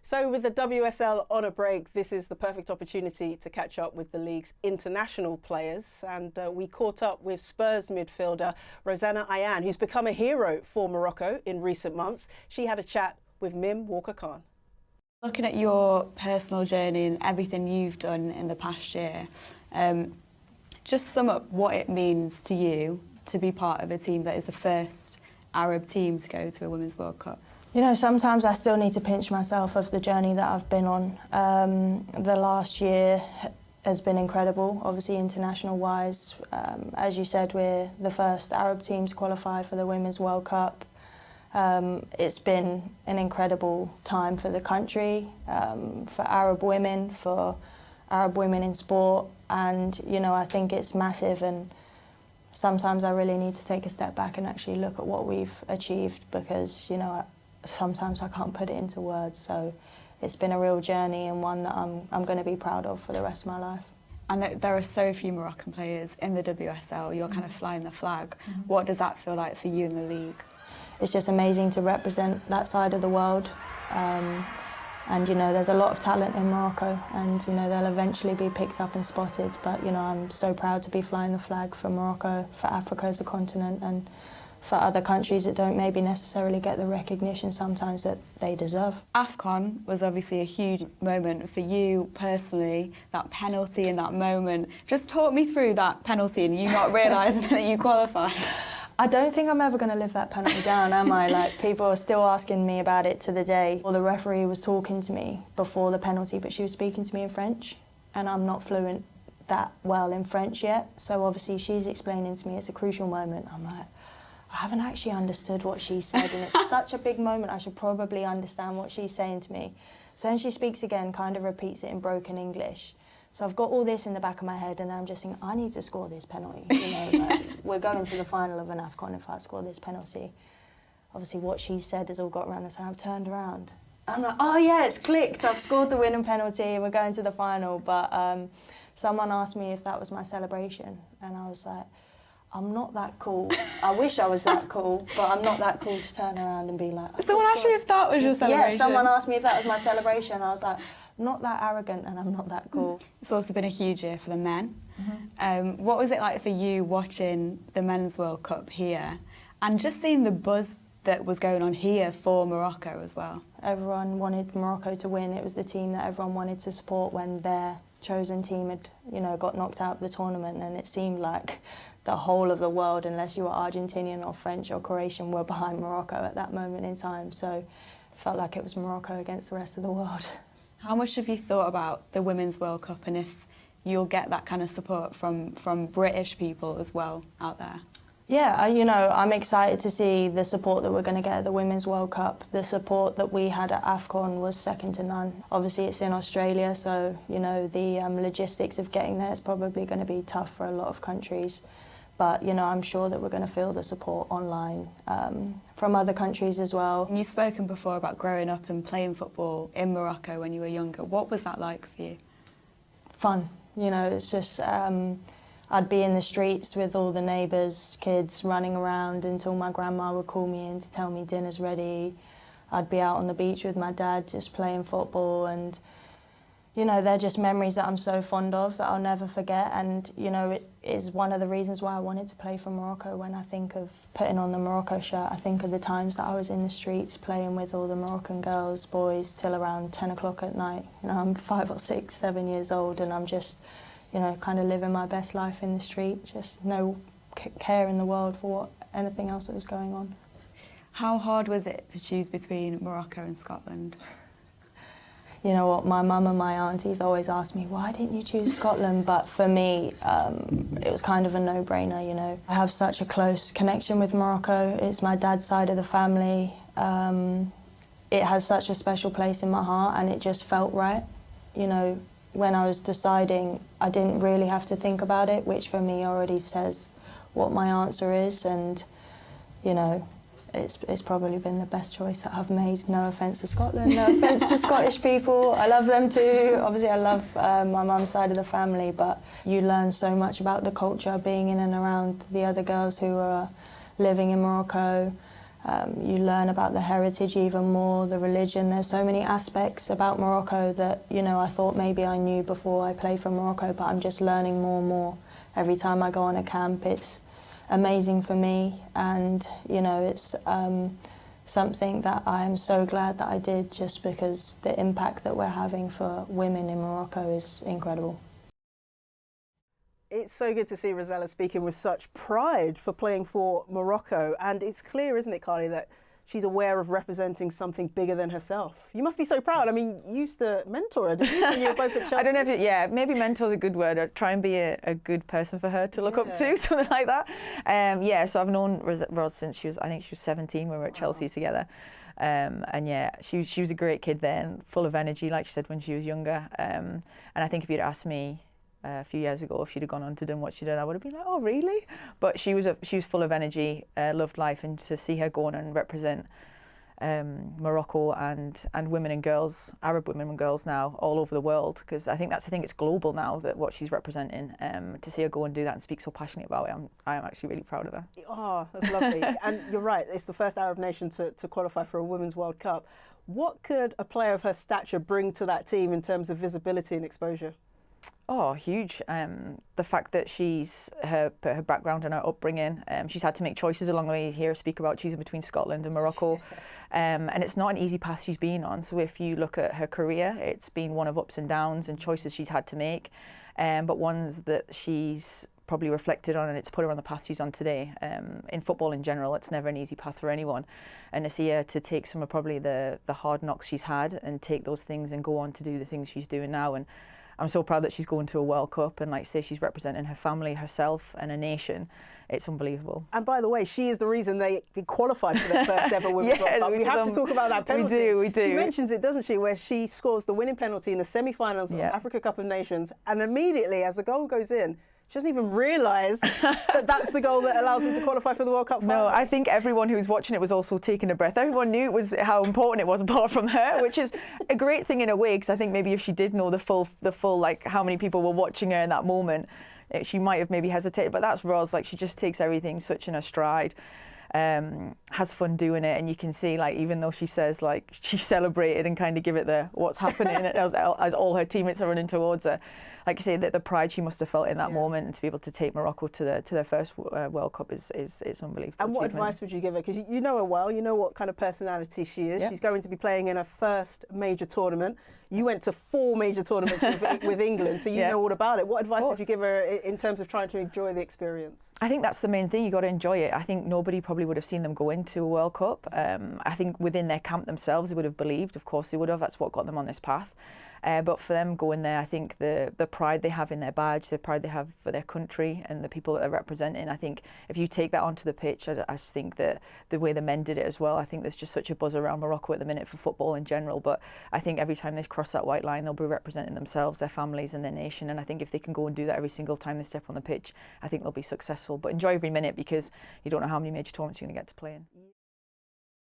So with the WSL on a break, this is the perfect opportunity to catch up with the league's international players. And we caught up with Spurs midfielder Rosella Ayane, who's become a hero for Morocco in recent months. She had a chat with Mim Walker-Khan. Looking at your personal journey and everything you've done in the past year, just sum up what it means to you to be part of a team that is the first Arab team to go to a Women's World Cup. You know, sometimes I still need to pinch myself of the journey that I've been on. The last year has been incredible, obviously international-wise. As you said, we're the first Arab team to qualify for the Women's World Cup. It's been an incredible time for the country, for Arab women in sport, and you know, I think it's massive, and sometimes I really need to take a step back and actually look at what we've achieved, because you know, sometimes I can't put it into words. So it's been a real journey, and one that I'm going to be proud of for the rest of my life. And there are so few Moroccan players in the WSL. You're kind of flying the flag. What does that feel like for you in the league? It's just amazing to represent that side of the world. And you know, there's a lot of talent in Morocco, and you know, they'll eventually be picked up and spotted. But you know, I'm so proud to be flying the flag for Morocco, for Africa as a continent, and for other countries that don't maybe necessarily get the recognition sometimes that they deserve. AFCON was obviously a huge moment for you personally, that penalty in that moment. Just talk me through that penalty and you not realising that you qualified. I don't think I'm ever going to live that penalty down, am I? Like, people are still asking me about it to the day. Well, the referee was talking to me before the penalty, but she was speaking to me in French, and I'm not fluent that well in French yet. So obviously she's explaining to me it's a crucial moment. I'm like, I haven't actually understood what she said, and it's such a big moment, I should probably understand what she's saying to me. So then she speaks again, kind of repeats it in broken English. So I've got all this in the back of my head, and I'm just thinking, I need to score this penalty. You know, like, we're going to the final of an AFCON if I score this penalty. Obviously what she said has all got around the side. I've turned around. I'm like, oh yeah, it's clicked. I've scored the winning penalty and we're going to the final. But someone asked me if that was my celebration, and I was like, I'm not that cool. I wish I was that cool, but I'm not that cool to turn around and be like... Someone asked you if that was your celebration? Yeah, someone asked me if that was my celebration. I was like, I'm not that arrogant and I'm not that cool. It's also been a huge year for the men. What was it like for you watching the Men's World Cup here and just seeing the buzz that was going on here for Morocco as well? Everyone wanted Morocco to win. It was the team that everyone wanted to support when their chosen team had, you know, got knocked out of the tournament, and it seemed like the whole of the world, unless you were Argentinian or French or Croatian, were behind Morocco at that moment in time. So it felt like it was Morocco against the rest of the world. How much have you thought about the Women's World Cup, and if you'll get that kind of support from British people as well out there? Yeah, you know, I'm excited to see the support that we're going to get at the Women's World Cup. The support that we had at AFCON was second to none. Obviously it's in Australia, so you know, the logistics of getting there is probably going to be tough for a lot of countries. But you know, I'm sure that we're going to feel the support online from other countries as well. You've spoken before about growing up and playing football in Morocco when you were younger. What was that like for you? Fun. You know, it's just, I'd be in the streets with all the neighbours' kids running around until my grandma would call me in to tell me dinner's ready. I'd be out on the beach with my dad just playing football, and you know, they're just memories that I'm so fond of that I'll never forget. And you know, it is one of the reasons why I wanted to play for Morocco. When I think of putting on the Morocco shirt, I think of the times that I was in the streets playing with all the Moroccan girls, boys, till around 10 o'clock at night. You know, I'm 5 or 6, 7 years old, and I'm just, you know, kind of living my best life in the street, just no care in the world for what anything else that was going on. How hard was it to choose between Morocco and Scotland? You know what, my mum and my aunties always ask me, why didn't you choose Scotland? But for me, it was kind of a no-brainer, you know. I have such a close connection with Morocco. It's my dad's side of the family. It has such a special place in my heart, and it just felt right. You know, when I was deciding, I didn't really have to think about it, which for me already says what my answer is, and, you know, it's probably been the best choice that I've made. No offence to Scotland, no offence to Scottish people. I love them too. Obviously I love my mum's side of the family, but you learn so much about the culture being in and around the other girls who are living in Morocco. You learn about the heritage even more, the religion. There's so many aspects about Morocco that, you know, I thought maybe I knew before I played for Morocco, but I'm just learning more and more. Every time I go on a camp, it's amazing for me, and, you know, it's something that I am so glad that I did, just because the impact that we're having for women in Morocco is incredible. It's so good to see Rosella speaking with such pride for playing for Morocco. And it's clear, isn't it, Carly, that she's aware of representing something bigger than herself. You must be so proud. I mean, you used to mentor her, didn't you, when you were both at Chelsea? I don't know if yeah, maybe mentor's a good word. I'd try and be a good person for her to look up to, something like that. Yeah, so I've known Ros since I think she was 17 when we were at Chelsea together. And yeah, she was a great kid then, full of energy, like she said, when she was younger. And I think if you'd asked me a few years ago if she'd have gone on to do what she did, I would have been like, oh really? But she was full of energy, loved life, and to see her go on and represent Morocco and women and girls, Arab women and girls now all over the world, because I think it's global now, that what she's representing. To see her go and do that and speak so passionately about it, I am actually really proud of her. Oh, that's lovely. And you're right, it's the first Arab nation to qualify for a Women's World Cup. What could a player of her stature bring to that team in terms of visibility and exposure? Oh, huge. The fact that her background and her upbringing, she's had to make choices along the way. You hear her speak about choosing between Scotland and Morocco. And it's not an easy path she's been on. So if you look at her career, it's been one of ups and downs and choices she's had to make, but ones that she's probably reflected on, and it's put her on the path she's on today. In football in general, it's never an easy path for anyone. And to see her to take some of probably the hard knocks she's had and take those things and go on to do the things she's doing now. And I'm so proud that she's going to a World Cup, and like say, she's representing her family, herself and a nation. It's unbelievable. And by the way, she is the reason they qualified for their first ever Women's World Cup. We have to talk about that penalty. We do. She mentions it, doesn't she, where she scores the winning penalty in the semi-finals of Africa Cup of Nations, and immediately as the goal goes in, she doesn't even realise that that's the goal that allows them to qualify for the World Cup final. No, I think everyone who was watching it was also taking a breath. Everyone knew how important it was, apart from her, which is a great thing in a way, because I think maybe if she did know the full like how many people were watching her in that moment, she might have maybe hesitated. But that's Ros, like she just takes everything such in her stride. Has fun doing it, and you can see, like, even though she says like she celebrated and kind of give it the what's happening as all her teammates are running towards her, like you say, that the pride she must have felt in that moment, and to be able to take Morocco to their first World Cup is unbelievable. And what advice would you give her? Because you know her well, you know what kind of personality she is. She's going to be playing in her first major tournament. You went to 4 major tournaments with England, so you know all about it. What advice would you give her in terms of trying to enjoy the experience? I think that's the main thing. You got to enjoy it. I think nobody probably would have seen them go into a World Cup. I think within their camp themselves, they would have believed. Of course, they would have. That's what got them on this path. But for them going there, I think the pride they have in their badge, the pride they have for their country and the people that they're representing, I think if you take that onto the pitch, I just think that the way the men did it as well, I think there's just such a buzz around Morocco at the minute for football in general. But I think every time they cross that white line, they'll be representing themselves, their families and their nation. And I think if they can go and do that every single time they step on the pitch, I think they'll be successful. But enjoy every minute, because you don't know how many major tournaments you're going to get to play in.